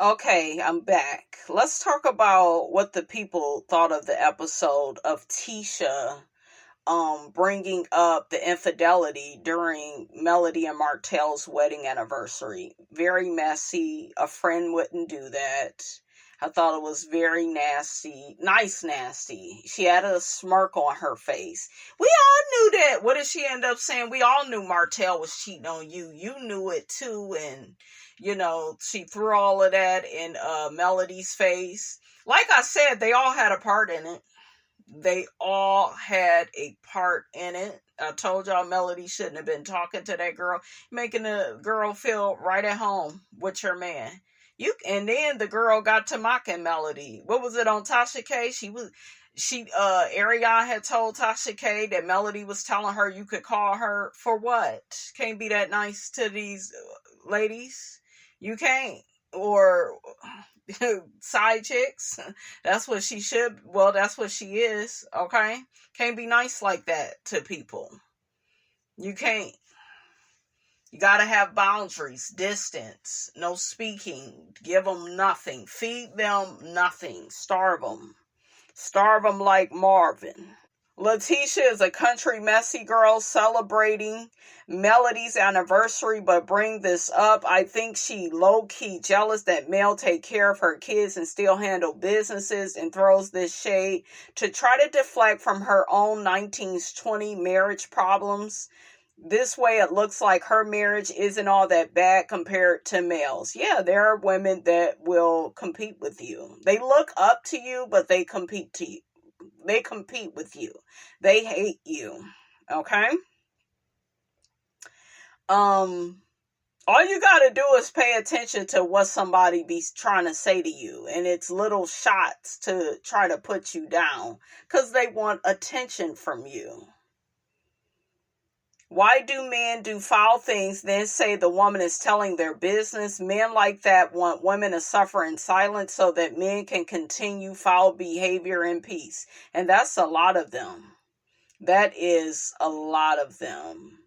Okay, I'm back. Let's talk about what the people thought of the episode of Tisha bringing up the infidelity during Melody and Martell's wedding anniversary. Very messy. A friend wouldn't do that. I thought it was very nasty. Nice nasty. She had a smirk on her face. We all knew that. What did she end up saying? We all knew Martell was cheating on you. You knew it too, and she threw all of that in Melody's face. Like I said, they all had a part in it. They all had a part in it. I told y'all Melody shouldn't have been talking to that girl, making the girl feel right at home with her man. And then the girl got to mocking Melody. What was it on Tasha K? Ariana had told Tasha K that Melody was telling her you could call her for what? Can't be that nice to these ladies. You can't. Or side chicks. That's what she should. Well, that's what she is. Okay. Can't be nice like that to people. You can't. You gotta have boundaries, distance, no speaking, give them nothing, feed them nothing, starve them like Marvin. Letitia is a country messy girl celebrating Melody's anniversary, but bring this up. I think she low-key jealous that Mel take care of her kids and still handle businesses, and throws this shade to try to deflect from her own 1920 marriage problems. This way it looks like her marriage isn't all that bad compared to Mel's. Yeah, there are women that will compete with you. They look up to you, but they compete with you. They hate you. Okay? All you gotta do is pay attention to what somebody be trying to say to you. And it's little shots to try to put you down. Because they want attention from you. Why do men do foul things, then say the woman is telling their business? Men like that want women to suffer in silence so that men can continue foul behavior in peace. And that's a lot of them. That is a lot of them.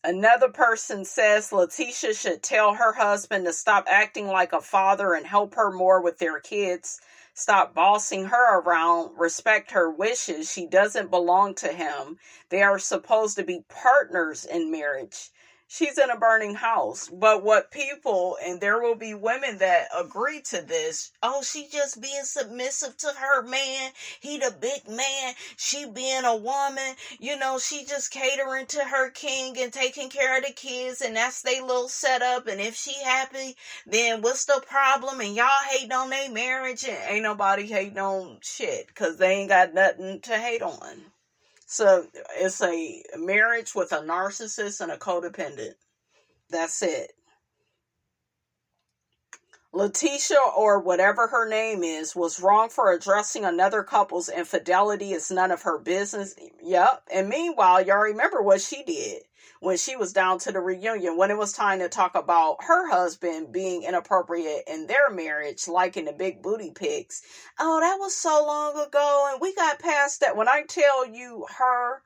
Another person says Letitia should tell her husband to stop acting like a father and help her more with their kids. Stop bossing her around. Respect her wishes. She doesn't belong to him. They are supposed to be partners in marriage. She's in a burning house. But what people, and there will be women that agree to this, oh, she just being submissive to her man. He the big man. She being a woman. She just catering to her king and taking care of the kids. And that's their little setup. And if she happy, then what's the problem? And y'all hating on their marriage. And ain't nobody hating on shit. Because they ain't got nothing to hate on. So it's a marriage with a narcissist and a codependent. That's it. Letitia, or whatever her name is, was wrong for addressing another couple's infidelity. It's none of her business. Yep. And meanwhile, y'all remember what she did when she was down to the reunion, when it was time to talk about her husband being inappropriate in their marriage, liking the big booty pics. Oh, that was so long ago, and we got past that. When I tell you, her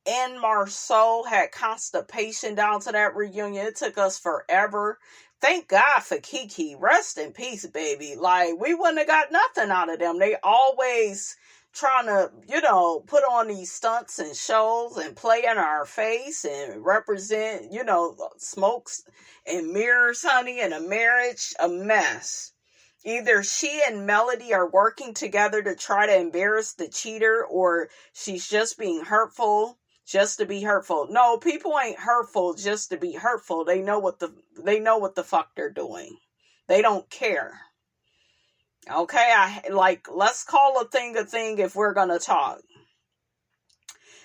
and Marceau had constipation down to that reunion, it took us forever. Thank God for Kiki. Rest in peace, baby. Like, we wouldn't have got nothing out of them. They always trying to, put on these stunts and shows and play in our face and represent, smokes and mirrors, honey, and a marriage, a mess. Either she and Melody are working together to try to embarrass the cheater, or she's just being hurtful just to be hurtful. No, people ain't hurtful just to be hurtful. They know what the fuck they're doing. They don't care. Okay, let's call a thing if we're gonna talk.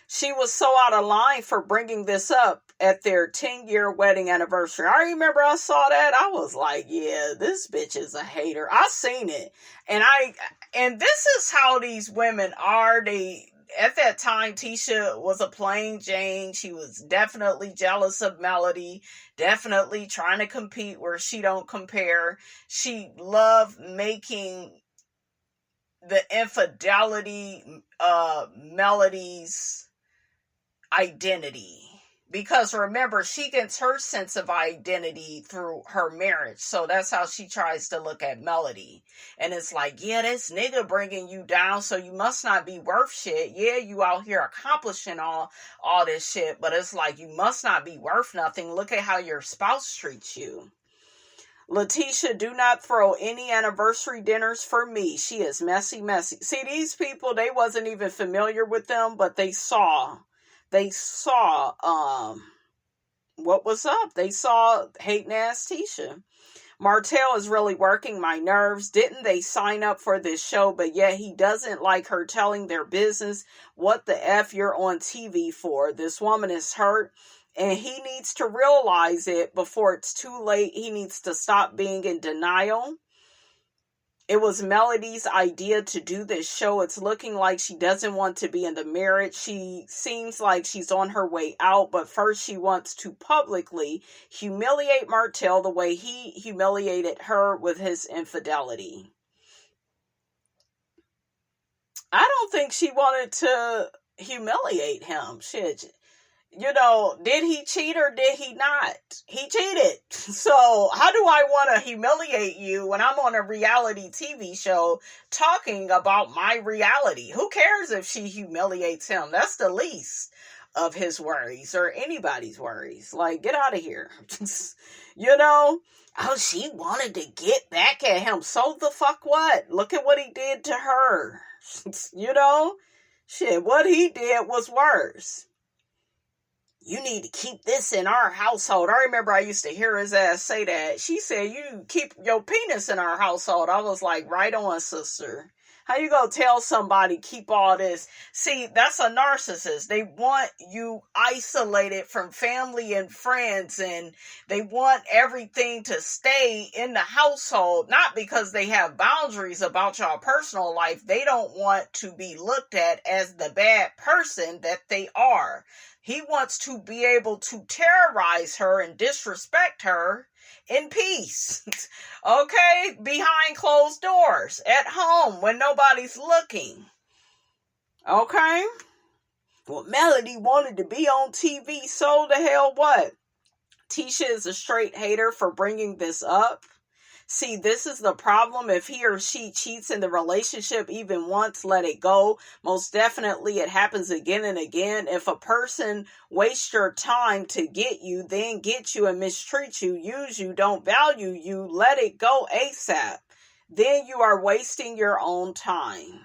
She was so out of line for bringing this up at their 10-year wedding anniversary. I remember I saw that. I was like, yeah, this bitch is a hater. I seen it. And this is how these women are. At that time, Tisha was a plain Jane. She was definitely jealous of Melody, definitely trying to compete where she don't compare. She loved making the infidelity Melody's identity. Because remember, she gets her sense of identity through her marriage. So that's how she tries to look at Melody. And it's like, yeah, this nigga bringing you down, so you must not be worth shit. Yeah, you out here accomplishing all this shit, but it's like, you must not be worth nothing. Look at how your spouse treats you. Letitia, do not throw any anniversary dinners for me. She is messy. See, these people, they wasn't even familiar with them, but they saw what was up. They saw hating ass Tisha. Martell is really working my nerves. Didn't they sign up for this show? But yet he doesn't like her telling their business. What the F you're on TV for? This woman is hurt, and he needs to realize it before it's too late. He needs to stop being in denial. It was Melody's idea to do this show. It's looking like she doesn't want to be in the marriage. She seems like she's on her way out, but first she wants to publicly humiliate Martell the way he humiliated her with his infidelity. I don't think she wanted to humiliate him. Shit. You know, did he cheat or did he not? He cheated. So how do I want to humiliate you when I'm on a reality TV show talking about my reality? Who cares if she humiliates him? That's the least of his worries or anybody's worries. Like, get out of here. You know? Oh, she wanted to get back at him. So the fuck what? Look at what he did to her. You know? Shit, what he did was worse. You need to keep this in our household. I remember I used to hear his ass say that. She said, you keep your penis in our household. I was like, right on, sister. How you gonna tell somebody keep all this? See, that's a narcissist. They want you isolated from family and friends, and they want everything to stay in the household, not because they have boundaries about your personal life. They don't want to be looked at as the bad person that they are. He wants to be able to terrorize her and disrespect her in peace. Okay? Behind closed doors. At home when nobody's looking. Okay? Well, Melody wanted to be on TV, so the hell what? Tisha is a straight hater for bringing this up. See, this is the problem. If he or she cheats in the relationship even once, let it go. Most definitely it happens again and again. If a person wastes your time to get you, then get you and mistreat you, use you, don't value you, let it go ASAP. Then you are wasting your own time.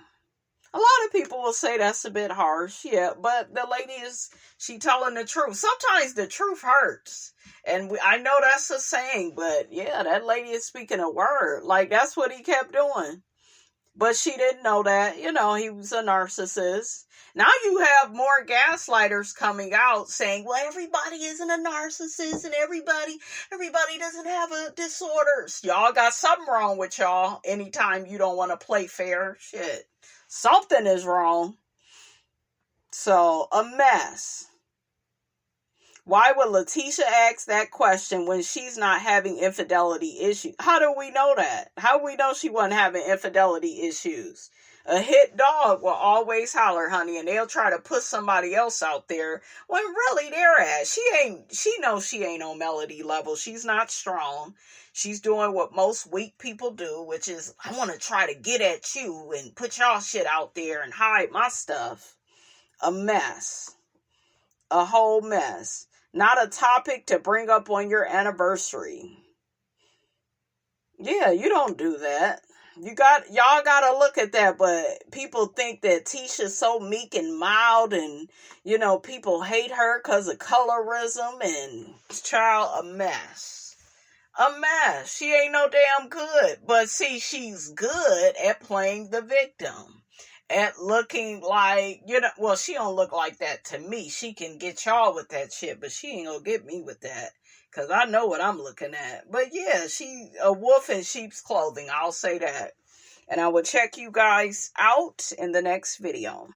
A lot of people will say that's a bit harsh, yeah, but the lady she telling the truth. Sometimes the truth hurts. And I know that's a saying, but yeah, that lady is speaking a word. Like, that's what he kept doing. But she didn't know that. You know, he was a narcissist. Now you have more gaslighters coming out saying, well, everybody isn't a narcissist and everybody doesn't have a disorder. Y'all got something wrong with y'all anytime you don't want to play fair. Shit. Something is wrong. So, a mess. Why would Letitia ask that question when she's not having infidelity issues? How do we know that? How do we know she wasn't having infidelity issues? A hit dog will always holler, honey, and they'll try to put somebody else out there when really they're at. She knows she ain't on Melody level. She's not strong. She's doing what most weak people do, which is, I want to try to get at you and put y'all shit out there and hide my stuff. A mess. A whole mess. Not a topic to bring up on your anniversary. Yeah, you don't do that. Y'all gotta look at that, but people think that Tisha's so meek and mild and, you know, people hate her because of colorism and child, a mess. A mess. She ain't no damn good. But see, she's good at playing the victim. At looking like, you know, well, she don't look like that to me. She can get y'all with that shit, but she ain't gonna get me with that. Because I know what I'm looking at. But yeah, she a wolf in sheep's clothing. I'll say that. And I will check you guys out in the next video.